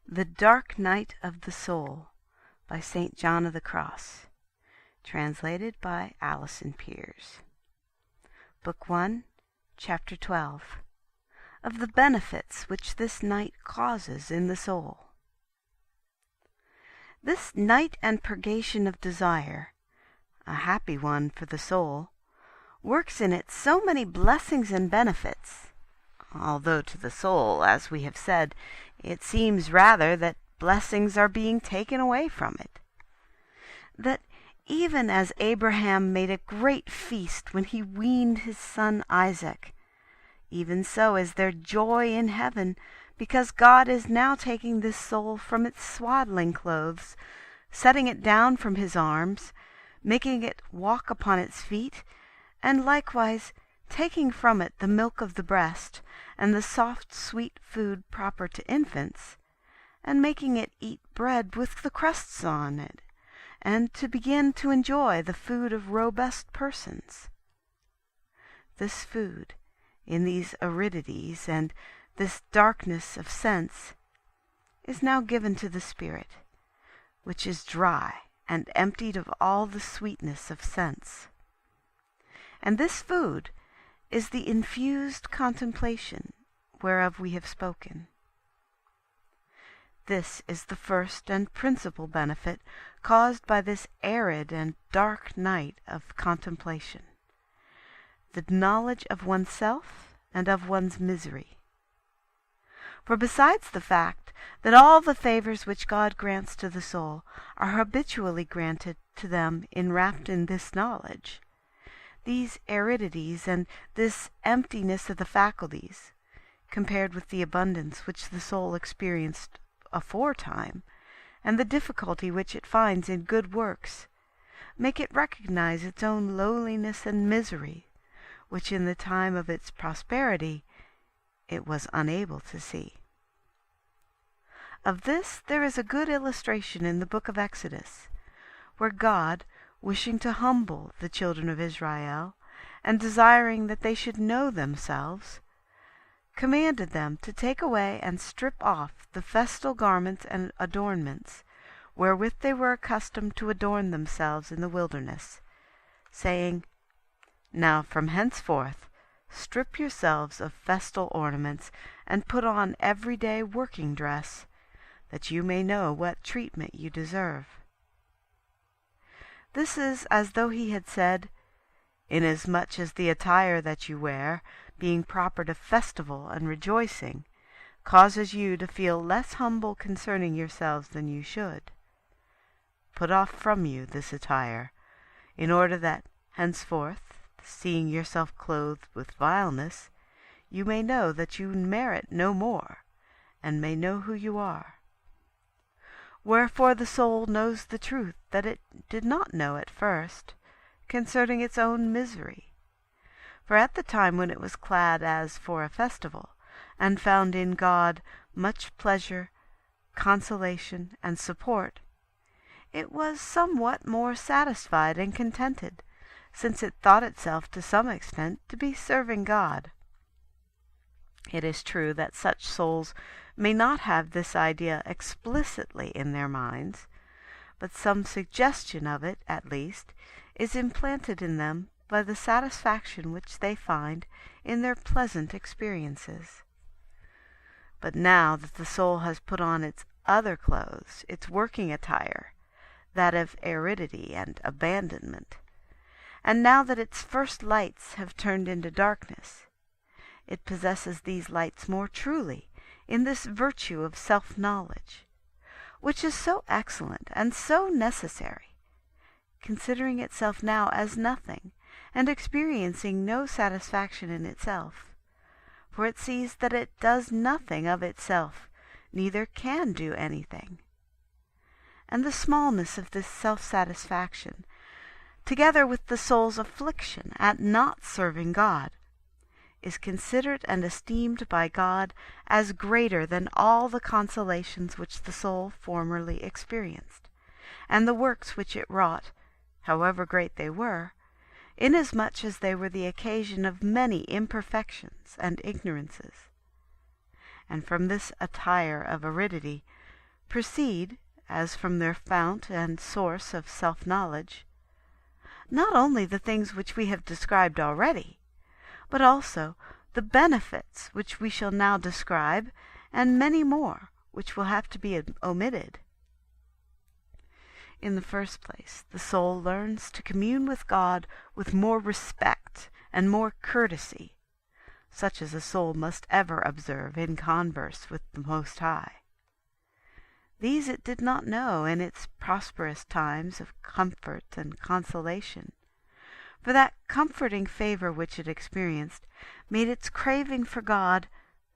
The Dark Night of the Soul by St. John of the Cross. Translated by Alison Piers. Book 1, Chapter 12. Of the benefits which this night causes in the soul. This night and purgation of desire, a happy one for the soul, works in it so many blessings and benefits, although to the soul, as we have said, it seems rather that blessings are being taken away from it. That even as Abraham made a great feast when he weaned his son Isaac, even so is there joy in heaven, because God is now taking this soul from its swaddling clothes, setting it down from his arms, making it walk upon its feet, and likewise taking from it the milk of the breast, and the soft sweet food proper to infants, and making it eat bread with the crusts on it, and to begin to enjoy the food of robust persons. This food, in these aridities and this darkness of sense, is now given to the spirit, which is dry and emptied of all the sweetness of sense. And this food is the infused contemplation whereof we have spoken. This is the first and principal benefit caused by this arid and dark night of contemplation, the knowledge of oneself and of one's misery. For besides the fact that all the favors which God grants to the soul are habitually granted to them enwrapped in this knowledge, these aridities and this emptiness of the faculties, compared with the abundance which the soul experienced aforetime, and the difficulty which it finds in good works, make it recognize its own lowliness and misery, which in the time of its prosperity it was unable to see. Of this there is a good illustration in the book of Exodus, where God, wishing to humble the children of Israel, and desiring that they should know themselves, commanded them to take away and strip off the festal garments and adornments, wherewith they were accustomed to adorn themselves in the wilderness, saying, Now from henceforth strip yourselves of festal ornaments, and put on every-day working dress, that you may know what treatment you deserve. This is as though he had said, Inasmuch as the attire that you wear, being proper to festival and rejoicing, causes you to feel less humble concerning yourselves than you should, put off from you this attire, in order that henceforth, seeing yourself clothed with vileness, you may know that you merit no more, and may know who you are. Wherefore the soul knows the truth that it did not know at first, concerning its own misery. For at the time when it was clad as for a festival, and found in God much pleasure, consolation, and support, it was somewhat more satisfied and contented, since it thought itself to some extent to be serving God. It is true that such souls may not have this idea explicitly in their minds, but some suggestion of it, at least, is implanted in them by the satisfaction which they find in their pleasant experiences. But now that the soul has put on its other clothes, its working attire, that of aridity and abandonment, and now that its first lights have turned into darkness, it possesses these lights more truly in this virtue of self-knowledge, which is so excellent and so necessary, considering itself now as nothing, and experiencing no satisfaction in itself, for it sees that it does nothing of itself, neither can do anything. And the smallness of this self-satisfaction, together with the soul's affliction at not serving God, is considered and esteemed by God as greater than all the consolations which the soul formerly experienced, and the works which it wrought, however great they were, inasmuch as they were the occasion of many imperfections and ignorances. And from this attire of aridity proceed, as from their fount and source of self-knowledge, not only the things which we have described already, but also the benefits which we shall now describe, and many more which will have to be omitted. In the first place, the soul learns to commune with God with more respect and more courtesy, such as a soul must ever observe in converse with the Most High. These it did not know in its prosperous times of comfort and consolation, for that comforting favor which it experienced made its craving for God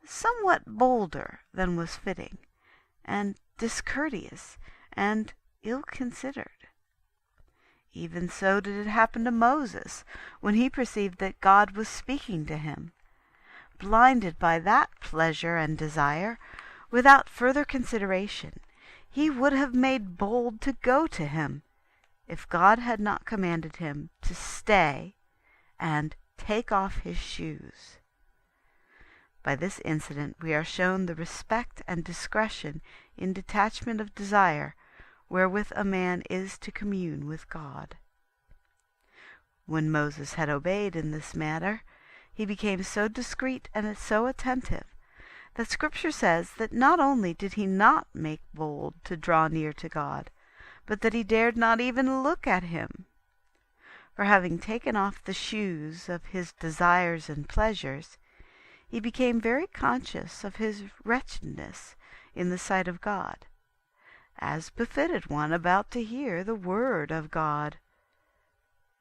somewhat bolder than was fitting, and discourteous, and ill-considered. Even so did it happen to Moses, when he perceived that God was speaking to him. Blinded by that pleasure and desire, without further consideration, he would have made bold to go to him, if God had not commanded him to stay and take off his shoes. By this incident we are shown the respect and discretion in detachment of desire wherewith a man is to commune with God. When Moses had obeyed in this matter, he became so discreet and so attentive that Scripture says that not only did he not make bold to draw near to God, but that he dared not even look at him. For having taken off the shoes of his desires and pleasures, he became very conscious of his wretchedness in the sight of God, as befitted one about to hear the word of God.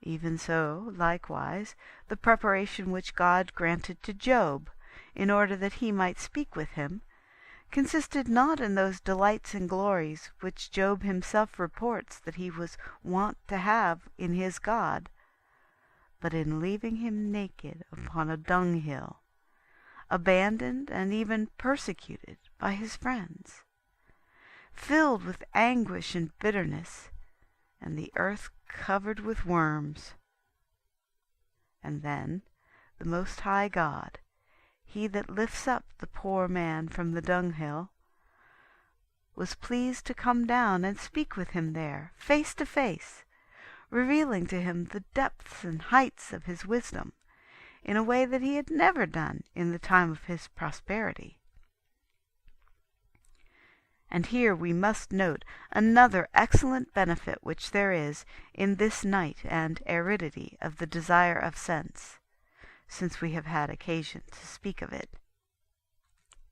Even so, likewise, the preparation which God granted to Job, in order that he might speak with him, consisted not in those delights and glories which Job himself reports that he was wont to have in his God, but in leaving him naked upon a dunghill, abandoned and even persecuted by his friends, filled with anguish and bitterness, and the earth covered with worms. And then the Most High God, he that lifts up the poor man from the dunghill, was pleased to come down and speak with him there, face to face, revealing to him the depths and heights of his wisdom, in a way that he had never done in the time of his prosperity. And here we must note another excellent benefit which there is in this night and aridity of the desire of sense, since we have had occasion to speak of it.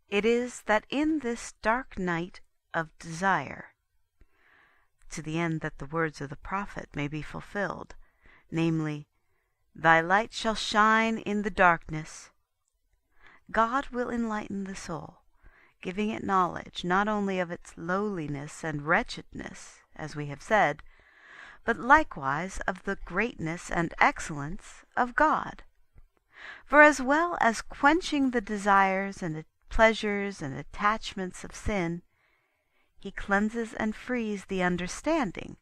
It is that in this dark night of desire, to the end that the words of the prophet may be fulfilled, namely, "Thy light shall shine in the darkness," God will enlighten the soul, giving it knowledge not only of its lowliness and wretchedness, as we have said, but likewise of the greatness and excellence of God. For as well as quenching the desires and pleasures and attachments of sin, he cleanses and frees the understanding,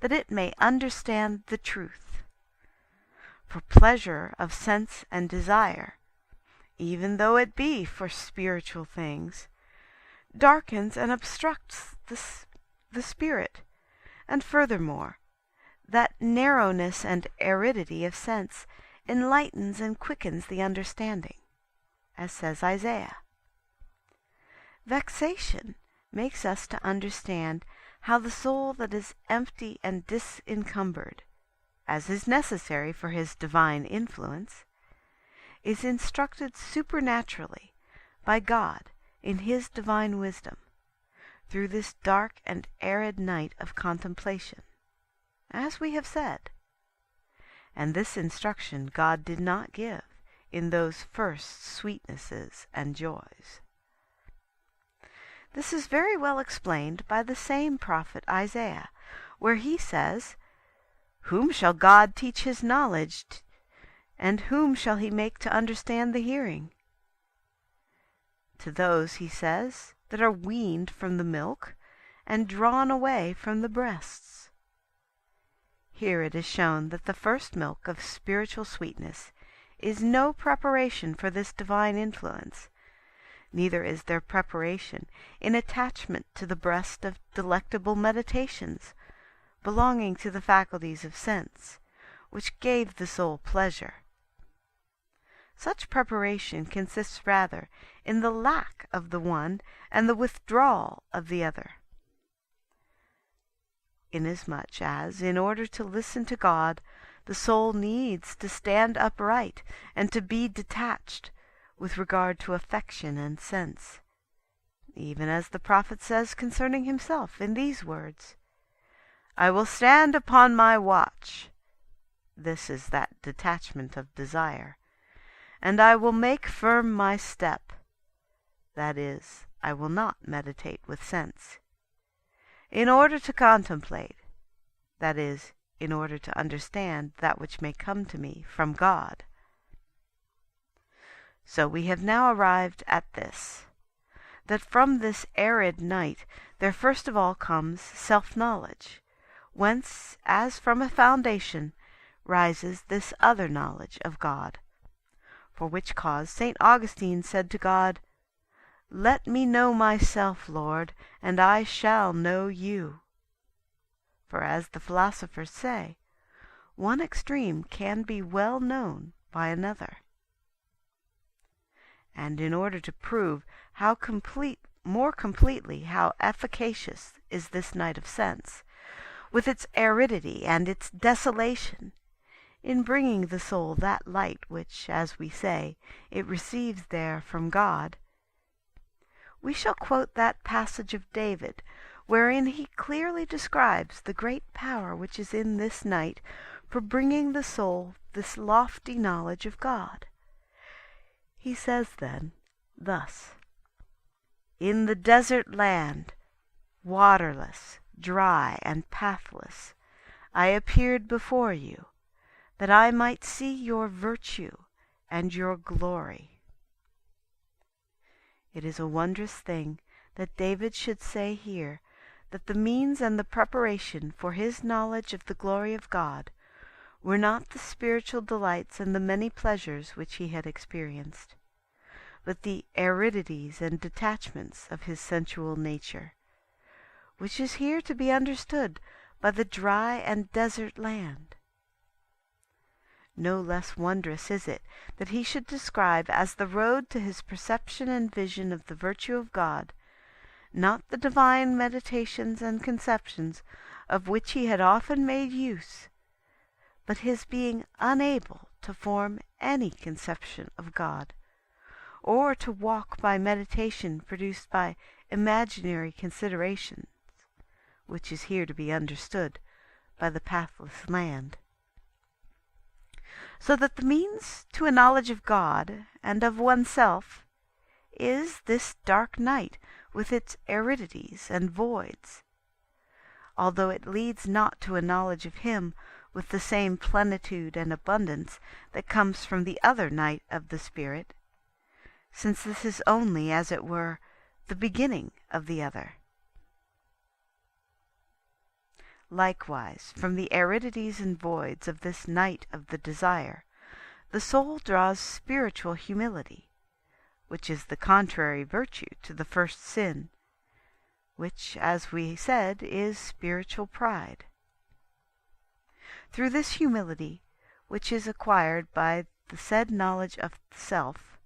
that it may understand the truth. For pleasure of sense and desire, even though it be for spiritual things, darkens and obstructs the spirit, and furthermore, that narrowness and aridity of sense enlightens and quickens the understanding, as says Isaiah. Vexation makes us to understand how the soul that is empty and disencumbered, as is necessary for his divine influence, is instructed supernaturally by God in his divine wisdom, through this dark and arid night of contemplation, as we have said. And this instruction God did not give in those first sweetnesses and joys. This is very well explained by the same prophet Isaiah, where he says, "Whom shall God teach his knowledge, and whom shall he make to understand the hearing?" To those, he says, that are weaned from the milk, and drawn away from the breasts. Here it is shown that the first milk of spiritual sweetness is no preparation for this divine influence, neither is there preparation in attachment to the breast of delectable meditations, belonging to the faculties of sense, which gave the soul pleasure. Such preparation consists rather in the lack of the one and the withdrawal of the other. Inasmuch as, in order to listen to God, the soul needs to stand upright and to be detached with regard to affection and sense, even as the prophet says concerning himself in these words, "I will stand upon my watch." This is that detachment of desire. "And I will make firm my step." That is, I will not meditate with sense. In order to contemplate, that is, in order to understand that which may come to me from God. So we have now arrived at this, that from this arid night there first of all comes self-knowledge, whence, as from a foundation, rises this other knowledge of God. For which cause St. Augustine said to God, "Let me know myself, Lord, and I shall know you." For as the philosophers say, one extreme can be well known by another. And in order to prove more completely how efficacious is this night of sense, with its aridity and its desolation, in bringing the soul that light which, as we say, it receives there from God, we shall quote that passage of David wherein he clearly describes the great power which is in this night for bringing the soul this lofty knowledge of God. He says then thus, "In the desert land, waterless, dry, and pathless, I appeared before you, that I might see your virtue and your glory." It is a wondrous thing that David should say here that the means and the preparation for his knowledge of the glory of God were not the spiritual delights and the many pleasures which he had experienced, but the aridities and detachments of his sensual nature, which is here to be understood by the dry and desert land. No less wondrous is it that he should describe as the road to his perception and vision of the virtue of God, not the divine meditations and conceptions of which he had often made use, but his being unable to form any conception of God, or to walk by meditation produced by imaginary considerations, which is here to be understood by the pathless land. So that the means to a knowledge of God and of oneself is this dark night with its aridities and voids, although it leads not to a knowledge of him with the same plenitude and abundance that comes from the other night of the Spirit, since this is only, as it were, the beginning of the other. Likewise, from the aridities and voids of this night of the desire, the soul draws spiritual humility, which is the contrary virtue to the first sin, which, as we said, is spiritual pride. Through this humility, which is acquired by the said knowledge of self,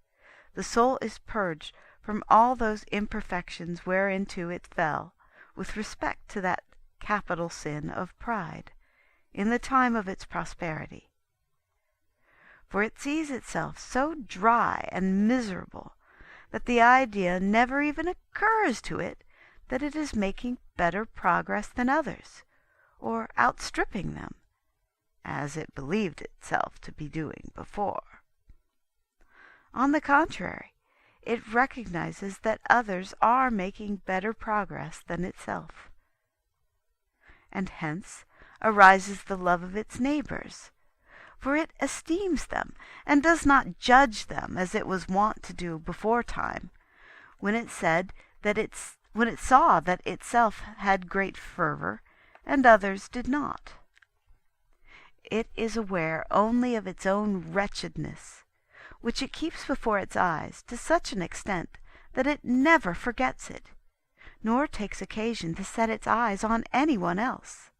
the soul is purged from all those imperfections whereinto it fell with respect to that capital sin of pride, in the time of its prosperity. For it sees itself so dry and miserable that the idea never even occurs to it that it is making better progress than others, or outstripping them, as it believed itself to be doing before. On the contrary, it recognizes that others are making better progress than itself. And hence arises the love of its neighbors, for it esteems them, and does not judge them as it was wont to do beforetime, when it saw that itself had great fervor, and others did not. It is aware only of its own wretchedness, which it keeps before its eyes to such an extent that it never forgets it, nor takes occasion to set its eyes on anyone else.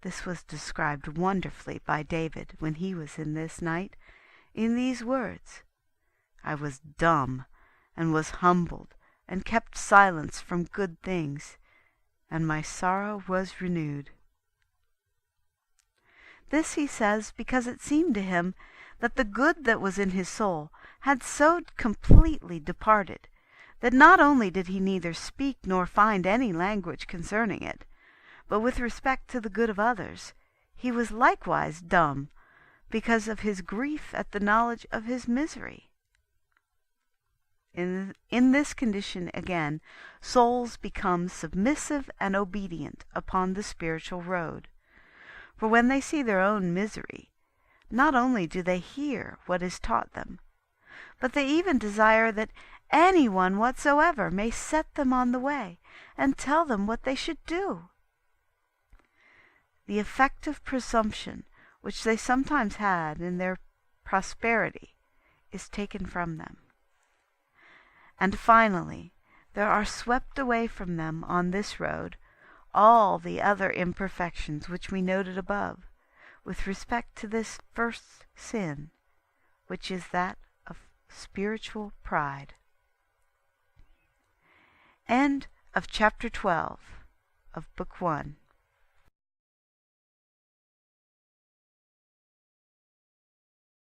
This was described wonderfully by David when he was in this night, in these words, I was dumb, and was humbled, and kept silence from good things, and my sorrow was renewed. This he says because it seemed to him that the good that was in his soul had so completely departed, that not only did he neither speak nor find any language concerning it, but with respect to the good of others, he was likewise dumb, because of his grief at the knowledge of his misery. In this condition, again, souls become submissive and obedient upon the spiritual road. For when they see their own misery, not only do they hear what is taught them, but they even desire that any one whatsoever may set them on the way, and tell them what they should do. The effective presumption which they sometimes had in their prosperity is taken from them. And finally, there are swept away from them on this road all the other imperfections which we noted above, with respect to this first sin, which is that of spiritual pride. End of chapter 12 of Book 1.